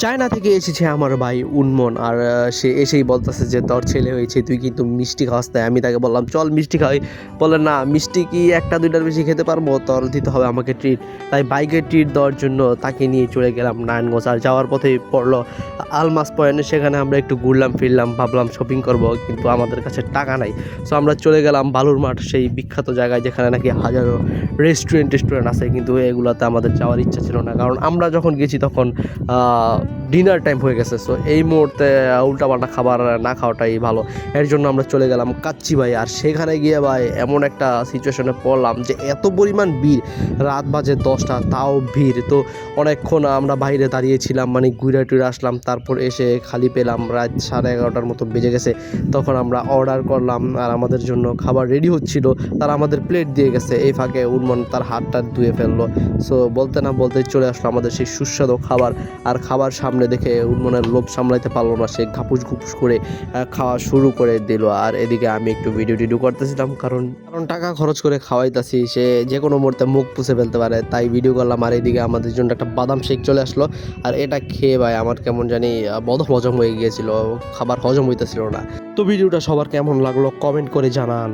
China থেকে এসেছে আমার ভাই উন্মন। আর সে এসেই বলতেছে যে তোর ছেলে হয়েছে, তুই কিন্তু মিষ্টি খাওয়াস তাই। আমি তাকে বললাম চল মিষ্টি খাওয়াই। বলে না, মিষ্টি কি একটা দুইটার বেশি খেতে পারবো, তোর দিতে হবে আমাকে ট্রিট। তাই বাইকে ট্রিট দেওয়ার জন্য তাকে নিয়ে চলে গেলাম নারায়ণগঞ্জ। আর যাওয়ার পথেই পড়লো আলমাস পয়েন্টে, সেখানে আমরা একটু ঘুরলাম ফিরলাম, ভাবলাম শপিং করব, কিন্তু আমাদের কাছে টাকা নাই। সো আমরা চলে গেলাম বালুর মাঠ, সেই বিখ্যাত জায়গায় যেখানে নাকি হাজারো রেস্টুরেন্ট আছে, কিন্তু এগুলোতে আমাদের যাওয়ার ইচ্ছা ছিল না, কারণ আমরা যখন গেছি তখন ডিনার টাইম হয়ে গেছে। সো এই মুহূর্তে উল্টাপাল্টা খাবার না খাওয়াটাই ভালো। এর জন্য আমরা চলে গেলাম কাচ্চি ভাই। আর সেখানে গিয়ে ভাই এমন একটা সিচুয়েশনে পড়লাম যে এত পরিমাণ ভিড়, রাত বাজে 10টা তাও ভিড়। তো অনেকক্ষণ আমরা বাইরে দাঁড়িয়েছিলাম, মানে ঘুরে টুরে আসলাম, তারপর এসে খালি পেলাম, রাত 11:30টার মতো বেজে গেছে। তখন আমরা অর্ডার করলাম আর আমাদের জন্য খাবার রেডি হচ্ছিল, তারা আমাদের প্লেট দিয়ে গেছে। এই ফাঁকে উন্মন তার হাতটা ধুয়ে ফেললো। সো বলতে না বলতে চলে আসলো আমাদের সেই সুস্বাদু খাবার। আর খাবার সামনে দেখে উন্মনের লোভ সামলাইতে পারলো না, সে ঘাপুস ঘুপুস করে খাওয়া শুরু করে দিল। আর এদিকে আমি একটু ভিডিও করতেছিলাম, কারণ টাকা খরচ করে খাওয়াইতাছি, সে যে কোনো মুহূর্তে মুখ পুষে ফেলতে পারে, তাই ভিডিও করলাম। আর এদিকে আমাদের জন্য একটা বাদাম শেক চলে আসলো। আর এটা খেয়ে ভাই আমার কেমন জানি বদহজম হয়ে গিয়েছিল, খাবার হজম হইতেছিল না। তো ভিডিওটা সবার কেমন লাগলো কমেন্ট করে জানান।